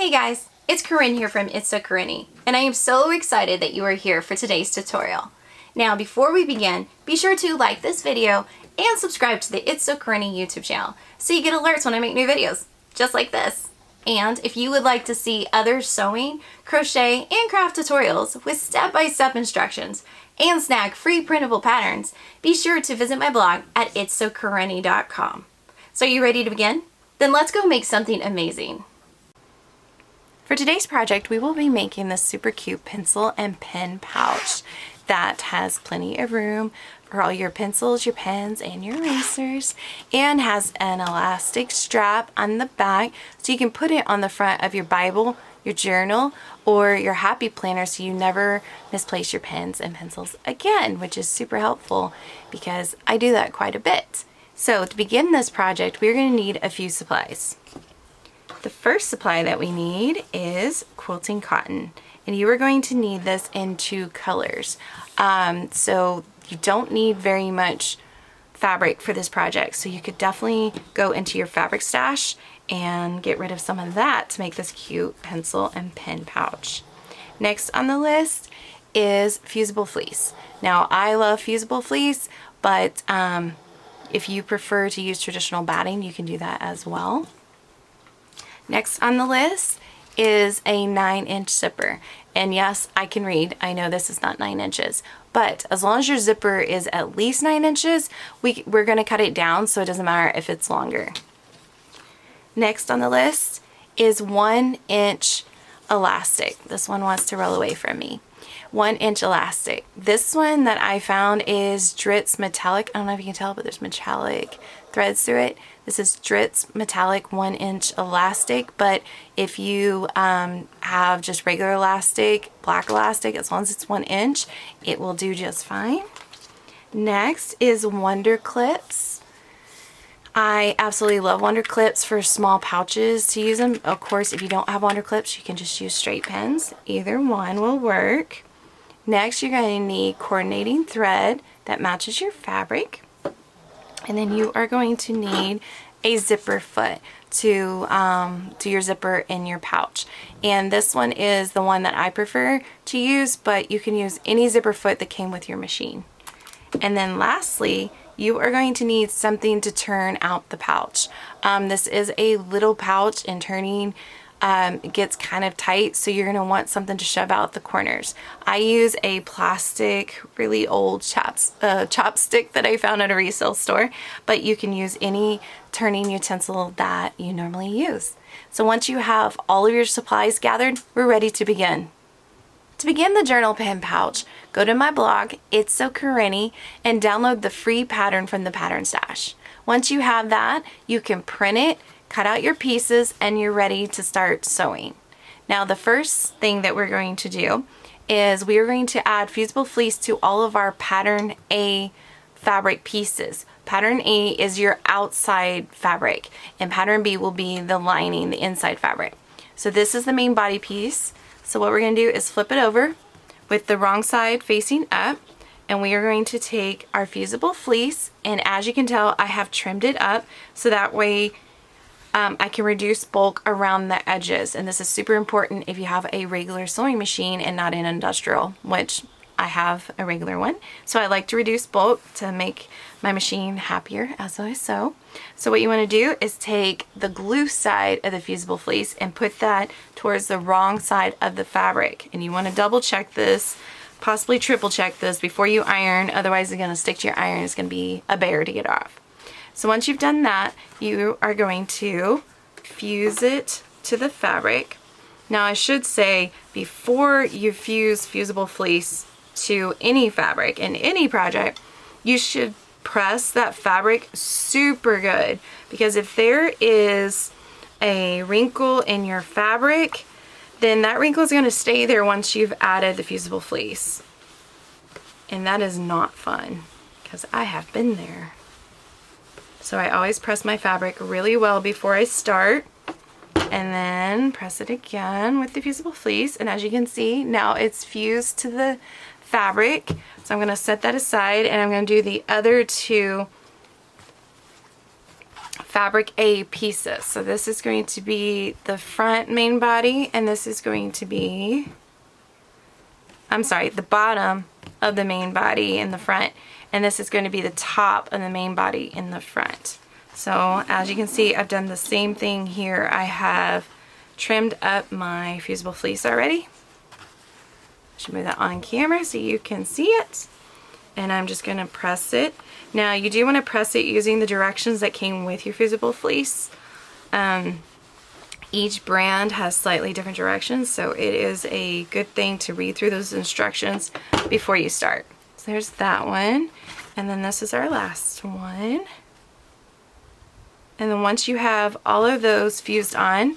Hey guys, it's Corinne here from It's So Corinne, and I am so excited that you are here for today's tutorial. Now before we begin, be sure to like this video and subscribe to the It's So Corinne YouTube channel so you get alerts when I make new videos, just like this. And if you would like to see other sewing, crochet, and craft tutorials with step-by-step instructions and snag free printable patterns, be sure to visit my blog at itssocorinne.com. So are you ready to begin? Then let's go make something amazing. For today's project, we will be making this super cute pencil and pen pouch that has plenty of room for all your pencils, your pens, and your erasers, and has an elastic strap on the back so you can put it on the front of your Bible, your journal, or your happy planner so you never misplace your pens and pencils again, which is super helpful because I do that quite a bit. So to begin this project, we're going to need a few supplies. The first supply that we need is quilting cotton, and you are going to need this in 2 colors. So you don't need very much fabric for this project, so you could definitely go into your fabric stash and get rid of some of that to make this cute pencil and pen pouch. Next on the list is Fusible Fleece. Now I love Fusible Fleece, but if you prefer to use traditional batting, you can do that as well. Next on the list is a 9-inch zipper. And yes, I can read. I know this is not 9 inches, but as long as your zipper is at least 9 inches, we're going to cut it down so it doesn't matter if it's longer. Next on the list is 1-inch elastic. This one wants to roll away from me. 1-inch elastic. This one that I found is Dritz Metallic. I don't know if you can tell, but there's metallic threads through it. This is Dritz Metallic 1-inch elastic, but if you have just regular elastic, black elastic, as long as it's 1 inch, it will do just fine. Next is Wonder Clips. I absolutely love Wonder Clips for small pouches to use them. Of course, if you don't have Wonder Clips, you can just use straight pens. Either one will work. Next, you're going to need coordinating thread that matches your fabric. And then you are going to need a zipper foot to do your zipper in your pouch. And this one is the one that I prefer to use, but you can use any zipper foot that came with your machine. And then lastly, you are going to need something to turn out the pouch. This is a little pouch, and turning it gets kind of tight, so you're going to want something to shove out the corners. I use a plastic, really old chopstick that I found at a resale store, but you can use any turning utensil that you normally use. So once you have all of your supplies gathered, we're ready to begin. To begin the journal pen pouch, go to my blog, It's So Corinne, and download the free pattern from the pattern stash. Once you have that, you can print it, cut out your pieces, and you're ready to start sewing. Now the first thing that we're going to do is we are going to add Fusible Fleece to all of our pattern A fabric pieces. Pattern A is your outside fabric, and pattern B will be the lining, the inside fabric. So this is the main body piece. So what we're going to do is flip it over with the wrong side facing up, and we are going to take our Fusible Fleece, and as you can tell, I have trimmed it up so that way I can reduce bulk around the edges. And this is super important if you have a regular sewing machine and not an industrial, which I have a regular one. So I like to reduce bulk to make my machine happier as I sew. So what you want to do is take the glue side of the Fusible Fleece and put that towards the wrong side of the fabric. And you want to double check this, possibly triple check this before you iron, otherwise it's going to stick to your iron. It's going to be a bear to get off. So once you've done that, you are going to fuse it to the fabric. Now I should say, before you fuse Fusible Fleece to any fabric in any project, you should press that fabric super good, because if there is a wrinkle in your fabric, then that wrinkle is going to stay there once you've added the Fusible Fleece. And that is not fun, because I have been there. So I always press my fabric really well before I start, and then press it again with the Fusible Fleece. And as you can see, now it's fused to the fabric. So I'm going to set that aside, and I'm going to do the other 2 fabric A pieces. So this is going to be the front main body, and this is going to be, I'm sorry, the bottom of the main body in the front, and this is going to be the top of the main body in the front. So as you can see, I've done the same thing here. I have trimmed up my Fusible Fleece already. I should move that on camera so you can see it. And I'm just going to press it. Now you do want to press it using the directions that came with your Fusible Fleece. Each brand has slightly different directions, so it is a good thing to read through those instructions before you start. So there's that one, and then this is our last one. And then once you have all of those fused on,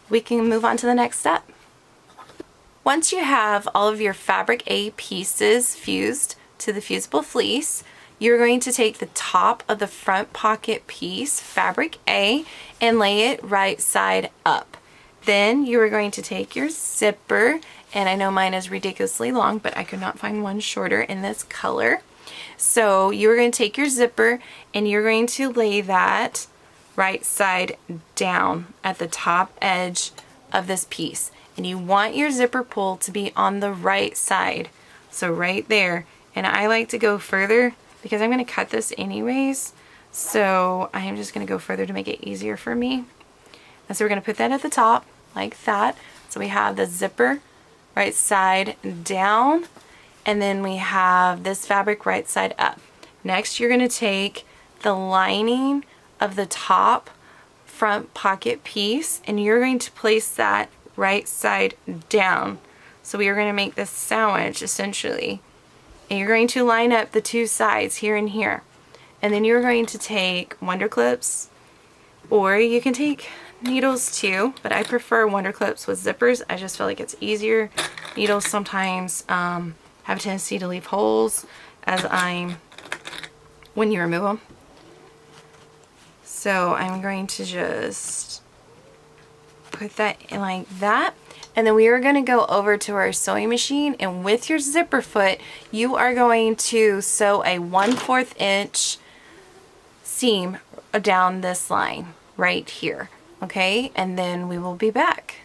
we can move on to the next step. Once you have all of your fabric A pieces fused to the Fusible Fleece, you're going to take the top of the front pocket piece, fabric A, and lay it right side up. Then you are going to take your zipper, and I know mine is ridiculously long, but I could not find one shorter in this color. So you're going to take your zipper and you're going to lay that right side down at the top edge of this piece. And you want your zipper pull to be on the right side. So right there. And I like to go further because I'm going to cut this anyways. So I am just going to go further to make it easier for me. And so we're going to put that at the top like that. So we have the zipper right side down, and then we have this fabric right side up. Next, you're going to take the lining of the top front pocket piece and you're going to place that right side down. So we are going to make this sandwich essentially. And you're going to line up the two sides here and here. And then you're going to take Wonder Clips, or you can take needles too, but I prefer Wonder Clips with zippers. I just feel like it's easier. Needles sometimes have a tendency to leave holes when you remove them. So I'm going to just put that in like that. And then we are going to go over to our sewing machine, and with your zipper foot, you are going to sew a 1/4 inch seam down this line right here. Okay, and then we will be back.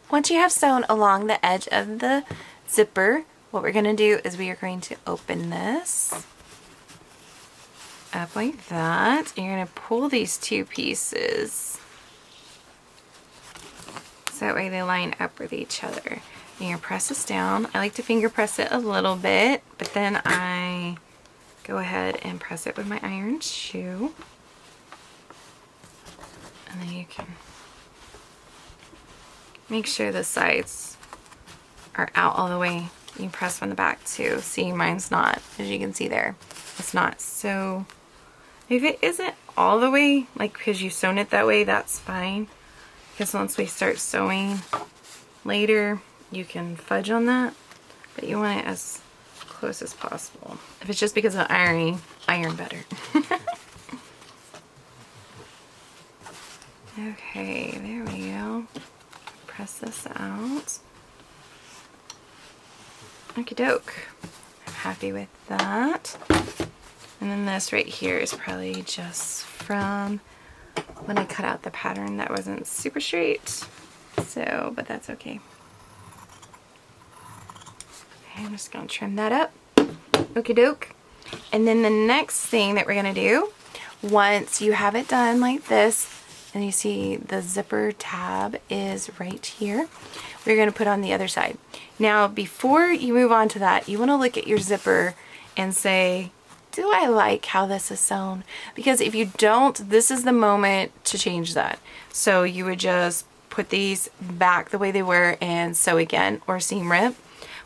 Once you have sewn along the edge of the zipper, what we're going to do is we are going to open this up like that, and you're going to pull these two pieces so that way they line up with each other. And you're going to press this down. I like to finger press it a little bit, but then I go ahead and press it with my iron shoe. And then you can make sure the sides are out all the way. You can press from the back too. See, mine's not, as you can see there. It's not. So if it isn't all the way, like because you've sewn it that way, that's fine. Because once we start sewing later, you can fudge on that. But you want it as close as possible. If it's just because of ironing, iron better. Okay, there we go. Press this out. Okie doke. I'm happy with that. And then this right here is probably just from when I cut out the pattern that wasn't super straight. So, but that's okay. Okay, I'm just gonna trim that up. Okie doke. And then the next thing that we're gonna do, once you have it done like this, and you see the zipper tab is right here, we're going to put on the other side. Now before you move on to that, you want to look at your zipper and say, do I like how this is sewn? Because if you don't, this is the moment to change that. So you would just put these back the way they were and sew again, or seam rip,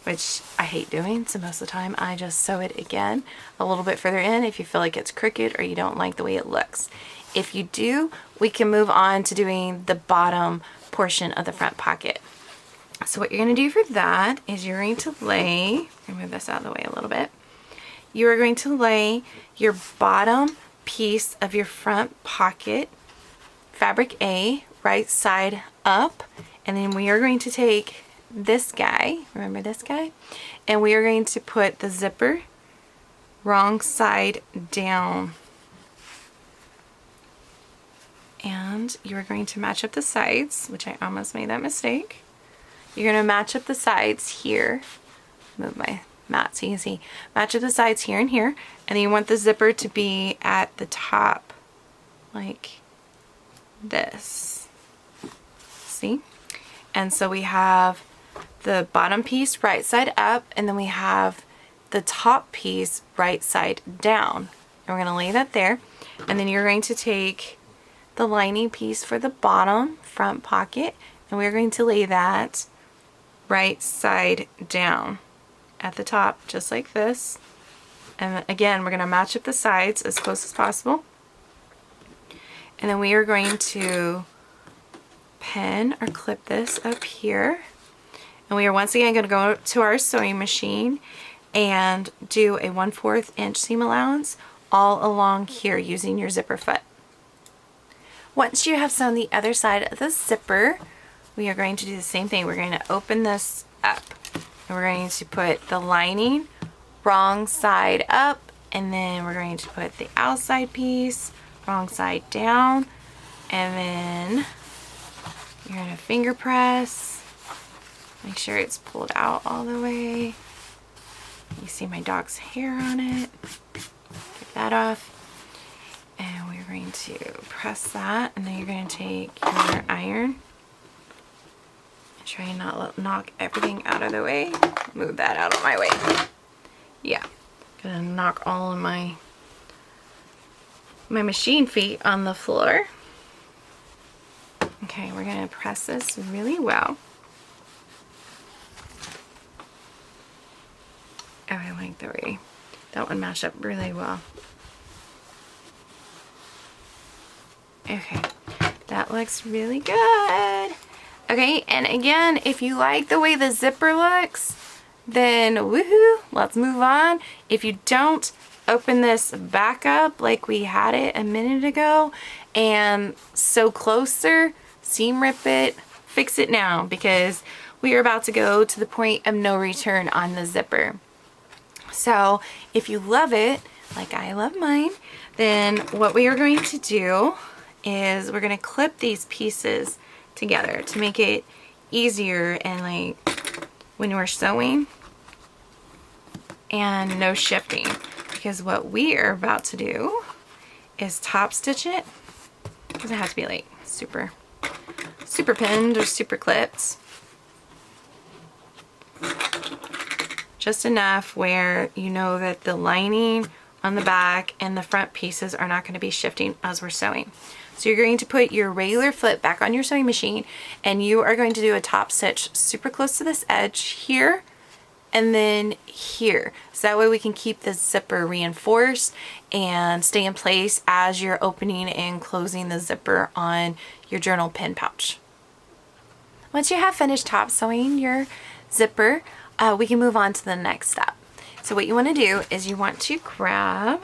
which I hate doing, so most of the time I just sew it again a little bit further in if you feel like it's crooked or you don't like the way it looks. If you do, we can move on to doing the bottom portion of the front pocket. So what you're going to do for that is you're going to lay, I'm going to move this out of the way a little bit. You are going to lay your bottom piece of your front pocket, fabric A, right side up, and then we are going to take this guy, remember this guy, and we are going to put the zipper wrong side down. And you're going to match up the sides, which I almost made that mistake. You're going to match up the sides here. Move my mat so you can see. Match up the sides here and here. And then you want the zipper to be at the top like this. See? And so we have the bottom piece right side up, and then we have the top piece right side down. And we're going to lay that there. And then you're going to take the lining piece for the bottom front pocket, and we're going to lay that right side down at the top, just like this. And again, we're going to match up the sides as close as possible. And then we are going to pin or clip this up here. And we are once again going to go to our sewing machine and do a 1/4 inch seam allowance all along here using your zipper foot. Once you have sewn the other side of the zipper, we are going to do the same thing. We're going to open this up, and we're going to put the lining wrong side up, and then we're going to put the outside piece wrong side down, and then you're going to finger press, make sure it's pulled out all the way. You see my dog's hair on it. Get that off. And we're going to press that, and then you're going to take your iron and try and not knock everything out of the way. Move that out of my way. Yeah, gonna knock all of my machine feet on the floor. Okay, we're gonna press this really well. Oh, I like the way that one mashed up really well. Okay, that looks really good. Okay, and again, if you like the way the zipper looks, then woohoo, let's move on. If you don't, open this back up like we had it a minute ago and sew closer, seam rip it, fix it now, because we are about to go to the point of no return on the zipper. So if you love it, like I love mine, then what we are going to do is we're going to clip these pieces together to make it easier and like when we're sewing and no shifting, because what we are about to do is top stitch it. It doesn't have to be like super pinned or super clipped, just enough where you know that the lining on the back and the front pieces are not going to be shifting as we're sewing. So you're going to put your regular foot back on your sewing machine, and you are going to do a top stitch super close to this edge here and then here. So that way we can keep the zipper reinforced and stay in place as you're opening and closing the zipper on your journal pin pouch. Once you have finished top sewing your zipper, we can move on to the next step. So what you want to do is you want to grab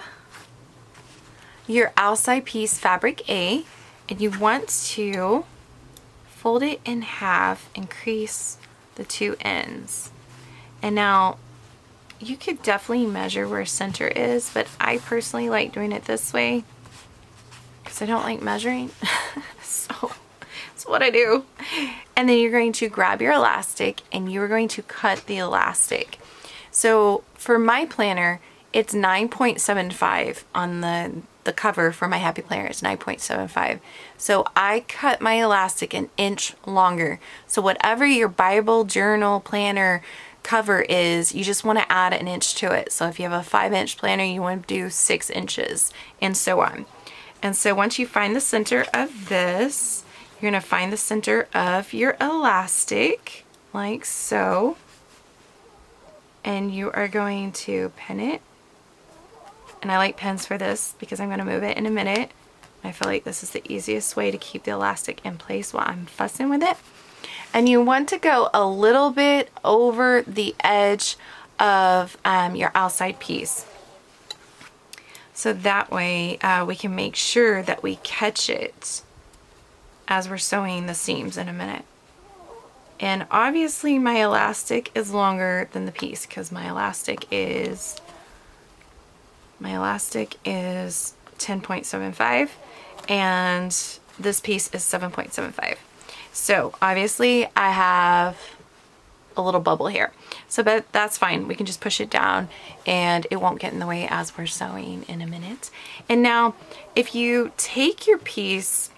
your outside piece fabric A, and you want to fold it in half and crease the two ends. And now you could definitely measure where center is, but I personally like doing it this way because I don't like measuring. So that's what I do. And then you're going to grab your elastic and you're going to cut the elastic. So for my planner, it's 9.75 on the cover for my Happy Planner. It's 9.75. So I cut my elastic an inch longer. So whatever your Bible, journal, planner cover is, you just want to add an inch to it. So if you have a 5-inch planner, you want to do 6 inches and so on. And so once you find the center of this, you're going to find the center of your elastic like so. And you are going to pin it. And I like pins for this because I'm going to move it in a minute. I feel like this is the easiest way to keep the elastic in place while I'm fussing with it. And you want to go a little bit over the edge of your outside piece. So that way we can make sure that we catch it as we're sewing the seams in a minute. And obviously my elastic is longer than the piece because my elastic is 10.75, and this piece is 7.75. So obviously I have a little bubble here. So but that's fine. We can just push it down and it won't get in the way as we're sewing in a minute. And now if you take your piece,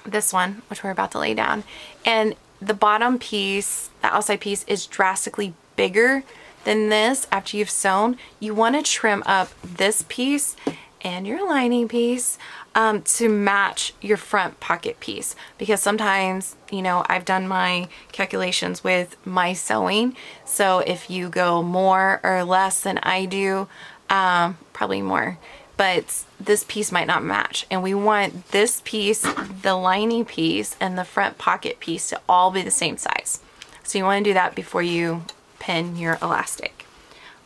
this one, which we're about to lay down, and the bottom piece, the outside piece is drastically bigger than this after you've sewn, you want to trim up this piece and your lining piece to match your front pocket piece, because sometimes, you know, I've done my calculations with my sewing, so if you go more or less than I do, probably more, but this piece might not match, and we want this piece, the lining piece, and the front pocket piece to all be the same size. So you want to do that before you pin your elastic.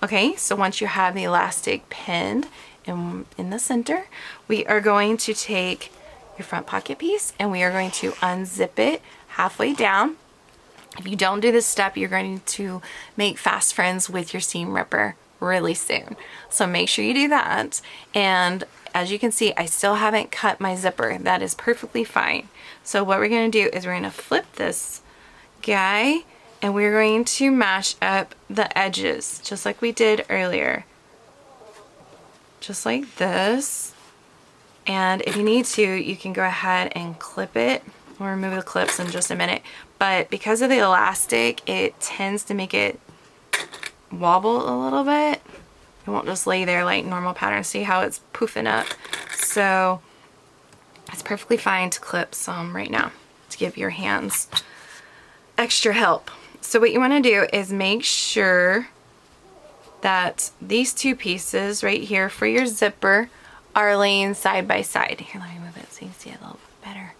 Okay, so once you have the elastic pinned in the center, we are going to take your front pocket piece and we are going to unzip it halfway down. If you don't do this step, you're going to make fast friends with your seam ripper really soon. So make sure you do that. And as you can see, I still haven't cut my zipper. That is perfectly fine. So what we're going to do is we're going to flip this guy and we're going to match up the edges just like we did earlier. Just like this. And if you need to, you can go ahead and clip it. We'll remove the clips in just a minute. But because of the elastic, it tends to make it wobble a little bit. It won't just lay there like normal pattern. See how it's poofing up? So it's perfectly fine to clip some right now to give your hands extra help. So what you want to do is make sure that these two pieces right here for your zipper are laying side by side. Here, let me move it so you can see it a little bit better.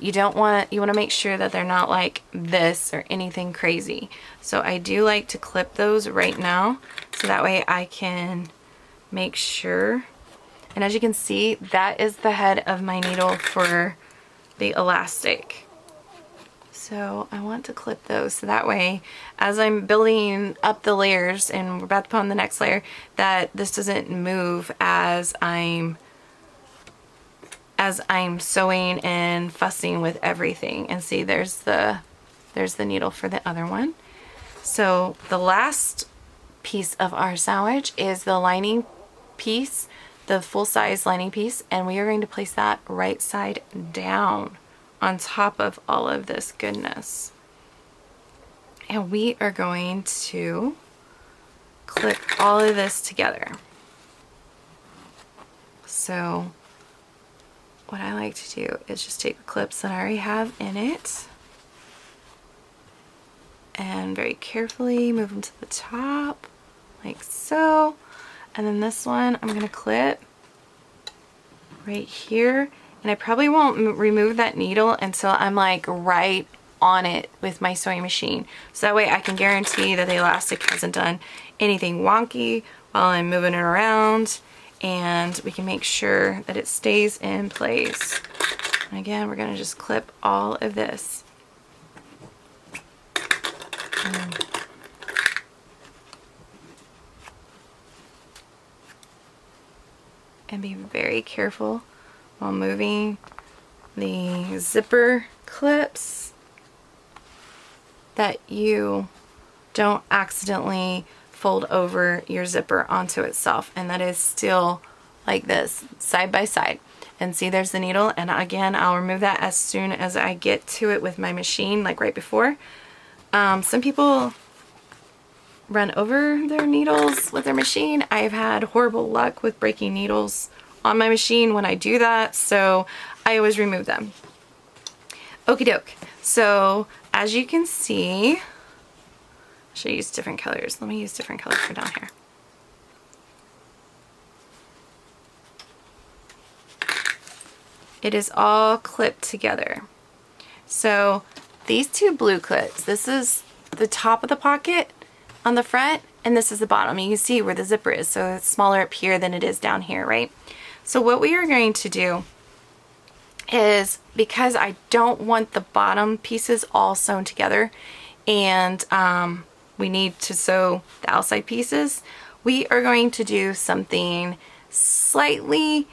You want to make sure that they're not like this or anything crazy. So I do like to clip those right now so that way I can make sure. And as you can see, that is the head of my needle for the elastic. So I want to clip those so that way as I'm building up the layers and we're about to put on the next layer, that this doesn't move as I'm sewing and fussing with everything. And see, there's the needle for the other one. So the last piece of our sandwich is the lining piece, the full-size lining piece, and we are going to place that right side down on top of all of this goodness. And we are going to clip all of this together. So what I like to do is just take the clips that I already have in it and very carefully move them to the top like so. And then this one I'm going to clip right here. And I probably won't remove that needle until I'm like right on it with my sewing machine. So that way I can guarantee that the elastic hasn't done anything wonky while I'm moving it around, and we can make sure that it stays in place. And again, we're going to just clip all of this. And be very careful while moving the zipper clips that you don't accidentally fold over your zipper onto itself, and that is still like this side by side. And see, there's the needle, and again I'll remove that as soon as I get to it with my machine, like right before. Some people run over their needles with their machine. I've had horrible luck with breaking needles on my machine when I do that, so I always remove them. Okie doke. So as you can see, I should use different colors. Let me use different colors for down here. It is all clipped together. So these two blue clips, this is the top of the pocket on the front, and this is the bottom. You can see where the zipper is, so it's smaller up here than it is down here, right? So what we are going to do is, because I don't want the bottom pieces all sewn together and we need to sew the outside pieces, we are going to do something slightly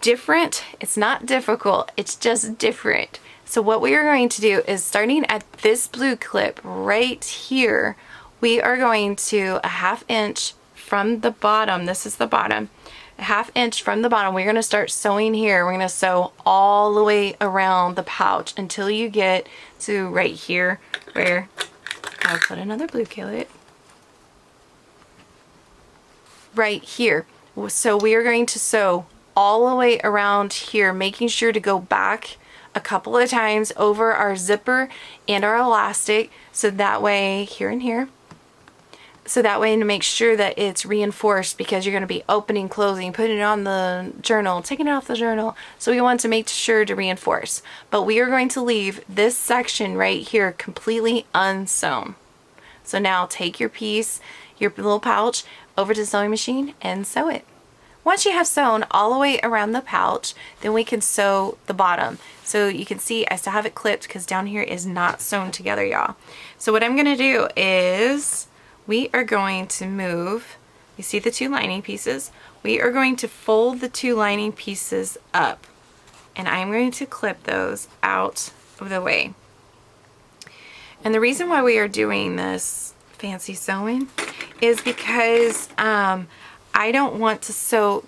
different. It's not difficult, it's just different. So what we are going to do is, starting at this blue clip right here, we are going to a 1/2 inch from the bottom. This is the bottom. A 1/2 inch from the bottom. We're going to start sewing here. We're going to sew all the way around the pouch until you get to right here where I'll put another blue clip. Right here. So we are going to sew all the way around here, making sure to go back a couple of times over our zipper and our elastic, so that way, here and here, so that way to make sure that it's reinforced, because you're going to be opening, closing, putting it on the journal, taking it off the journal. So we want to make sure to reinforce. But we are going to leave this section right here completely unsewn. So now take your piece, your little pouch, over to the sewing machine and sew it. Once you have sewn all the way around the pouch, then we can sew the bottom. So you can see I still have it clipped because down here is not sewn together, y'all. So what I'm going to do is, we are going to move, you see the 2 lining pieces? We are going to fold the 2 lining pieces up, and I'm going to clip those out of the way. And the reason why we are doing this fancy sewing is because I don't want to sew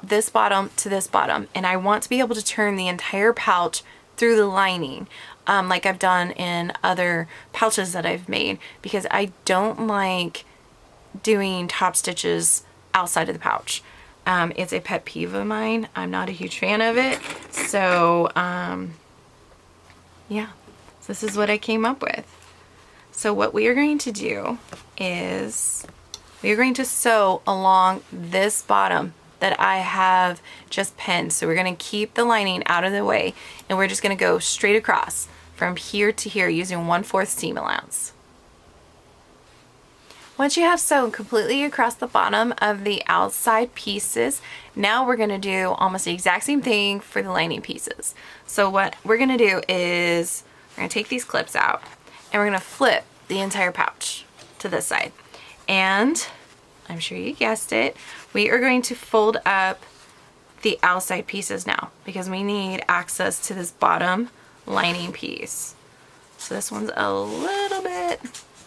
this bottom to this bottom, and I want to be able to turn the entire pouch through the lining, like I've done in other pouches that I've made, because I don't like doing top stitches outside of the pouch. It's a pet peeve of mine. I'm not a huge fan of it. So yeah, so this is what I came up with. So what we are going to do is, we are going to sew along this bottom that I have just pinned. So we're going to keep the lining out of the way, and we're just going to go straight across from here to here using 1/4 seam allowance. Once you have sewn completely across the bottom of the outside pieces, now we're going to do almost the exact same thing for the lining pieces. So what we're going to do is, we're going to take these clips out, and we're going to flip the entire pouch to this side. And I'm sure you guessed it, we are going to fold up the outside pieces now, because we need access to this bottom lining piece. So this one's a little bit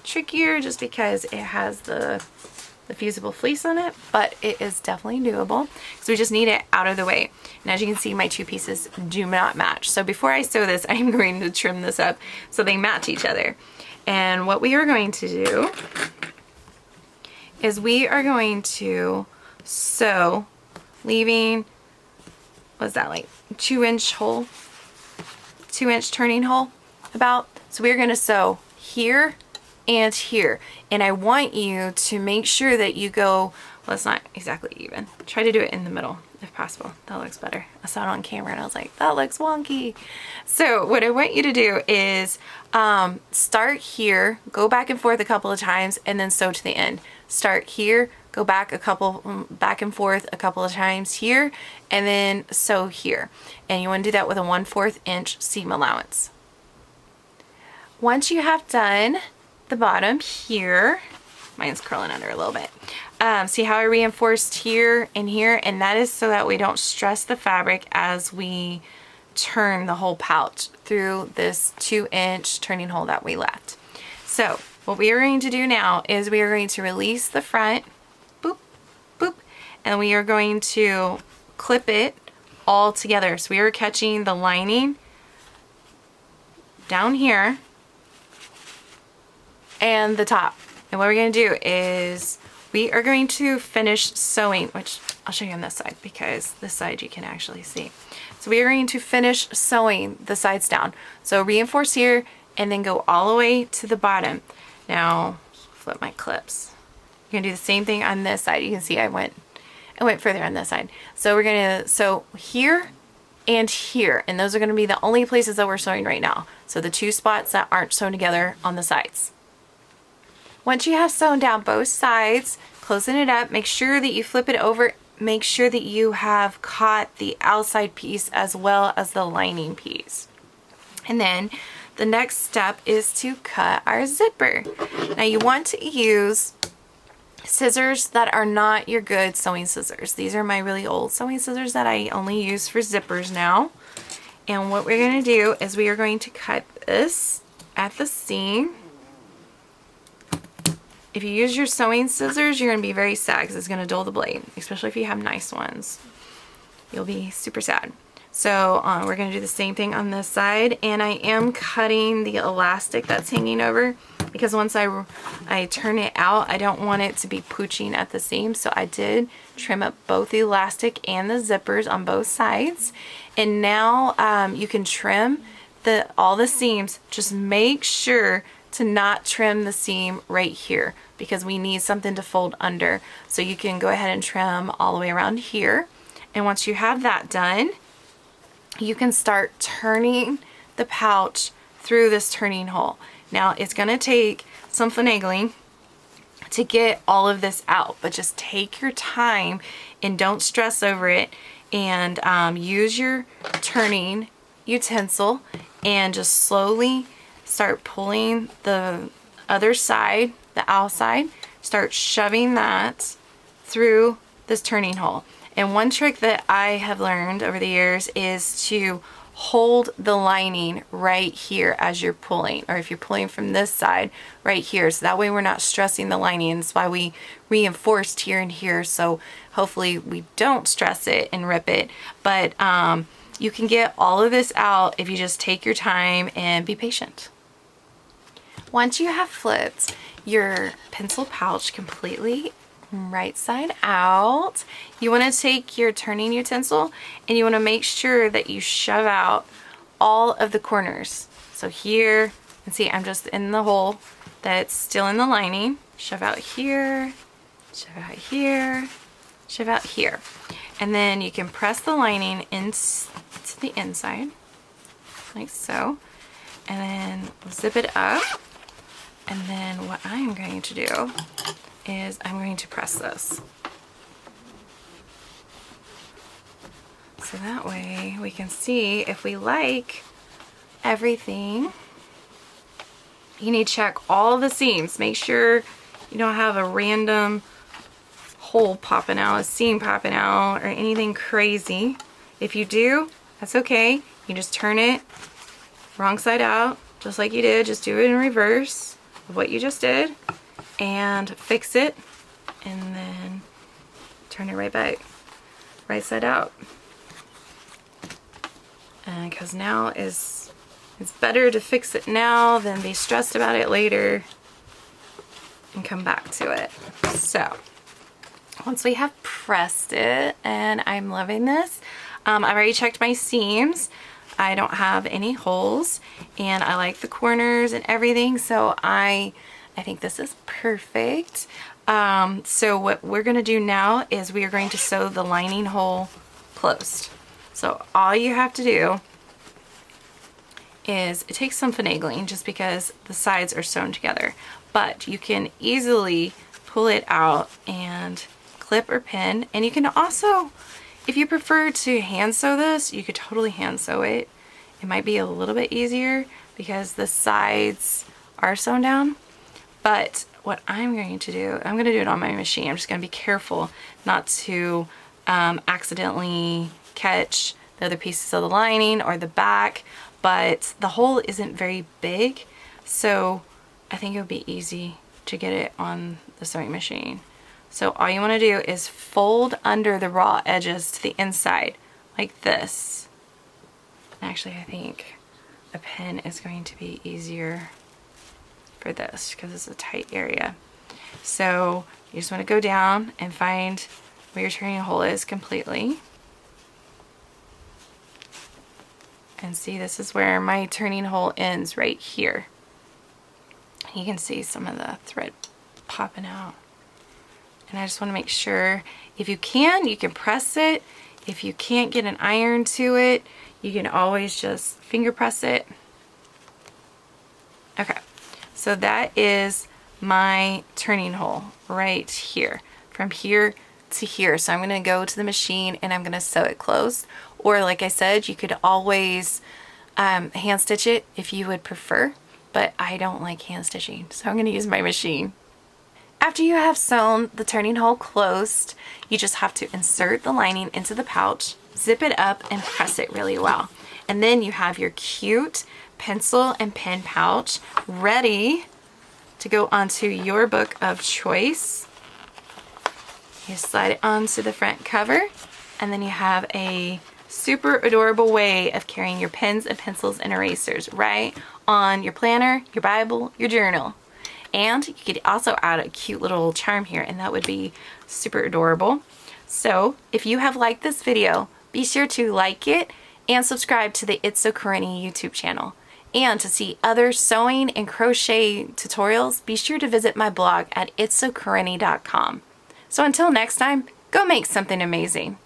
trickier just because it has the Fusible Fleece on it, but it is definitely doable. So we just need it out of the way. And as you can see, my 2 pieces do not match. So before I sew this, I'm going to trim this up so they match each other. And what we are going to do is, we are going to sew, leaving, what's that, like 2-inch hole, 2-inch turning hole about. So we're going to sew here and here, and I want you to make sure that you go, well, it's not exactly even, try to do it in the middle if possible. That looks better. I saw it on camera and I was like, that looks wonky. So what I want you to do is start here, go back and forth a couple of times, and then sew to the end. Start here, go back back and forth a couple of times here, and then sew here. And you want to do that with a 1/4 inch seam allowance. Once you have done the bottom here, mine's curling under a little bit. See how I reinforced here and here? And that is so that we don't stress the fabric as we turn the whole pouch through this 2-inch turning hole that we left. So what we are going to do now is, we are going to release the front, boop, boop, and we are going to clip it all together. So we are catching the lining down here and the top. And what we're going to do is, we are going to finish sewing, which I'll show you on this side, because this side you can actually see. So we are going to finish sewing the sides down. So reinforce here and then go all the way to the bottom. Now flip my clips. You're gonna do the same thing on this side. You can see I went further on this side. So we're gonna sew here and here, and those are gonna be the only places that we're sewing right now. So the 2 spots that aren't sewn together on the sides. Once you have sewn down both sides, closing it up, make sure that you flip it over. Make sure that you have caught the outside piece as well as the lining piece. And then the next step is to cut our zipper. Now you want to use scissors that are not your good sewing scissors. These are my really old sewing scissors that I only use for zippers now. And what we're going to do is we are going to cut this at the seam. If you use your sewing scissors, you're going to be very sad because it's going to dull the blade, especially if you have nice ones. You'll be super sad. So we're going to do the same thing on this side, and I am cutting the elastic that's hanging over because once I turn it out, I don't want it to be pooching at the seam. So I did trim up both the elastic and the zippers on both sides. And now you can trim all the seams. Just make sure to not trim the seam right here because we need something to fold under. So you can go ahead and trim all the way around here. And once you have that done, you can start turning the pouch through this turning hole. Now it's going to take some finagling to get all of this out, but just take your time and don't stress over it, and use your turning utensil and just slowly start pulling the other side, the outside, start shoving that through this turning hole. And one trick that I have learned over the years is to hold the lining right here as you're pulling, or if you're pulling from this side, right here. So that way we're not stressing the lining. That's why we reinforced here and here. So hopefully we don't stress it and rip it. But you can get all of this out if you just take your time and be patient. Once you have flipped your pencil pouch completely right side out, you want to take your turning utensil and you want to make sure that you shove out all of the corners. So here, and see I'm just in the hole that's still in the lining. Shove out here, shove out here, shove out here. And then you can press the lining into the inside, like so. And then zip it up. And then what I'm going to do is I'm going to press this. So that way we can see if we like everything. You need to check all the seams. Make sure you don't have a random hole popping out, a seam popping out, or anything crazy. If you do, that's okay. You just turn it wrong side out, just like you did. Just do it in reverse of what you just did, and fix it, and then turn it right back, right side out. And because now it's better to fix it now than be stressed about it later and come back to it. So once we have pressed it, and I'm loving this, I've already checked my seams. I don't have any holes, and I like the corners and everything, so I think this is perfect. So what we're going to do now is we are going to sew the lining hole closed. So all you have to do is, it takes some finagling just because the sides are sewn together, but you can easily pull it out and clip or pin. And you can also, if you prefer to hand sew this, you could totally hand sew it. It might be a little bit easier because the sides are sewn down. But what I'm going to do, I'm going to do it on my machine. I'm just going to be careful not to accidentally catch the other pieces of the lining or the back. But the hole isn't very big, so I think it would be easy to get it on the sewing machine. So all you want to do is fold under the raw edges to the inside like this. And actually, I think a pin is going to be easier for this because it's a tight area. So you just want to go down and find where your turning hole is completely. And see, this is where my turning hole ends, right here. You can see some of the thread popping out. And I just want to make sure, if you can press it. If you can't get an iron to it, you can always just finger press it. Okay, so that is my turning hole right here, from here to here. So I'm going to go to the machine and I'm going to sew it closed. Or like I said, you could always hand stitch it if you would prefer, but I don't like hand stitching, so I'm going to use my machine. After you have sewn the turning hole closed, you just have to insert the lining into the pouch, zip it up, and press it really well. And then you have your cute pencil and pen pouch ready to go onto your book of choice. You slide it onto the front cover, and then you have a super adorable way of carrying your pens and pencils and erasers right on your planner, your Bible, your journal. And you could also add a cute little charm here, and that would be super adorable. So if you have liked this video, be sure to like it and subscribe to the It's So Karenni YouTube channel. And to see other sewing and crochet tutorials, be sure to visit my blog at itssokarenni.com. So until next time, go make something amazing.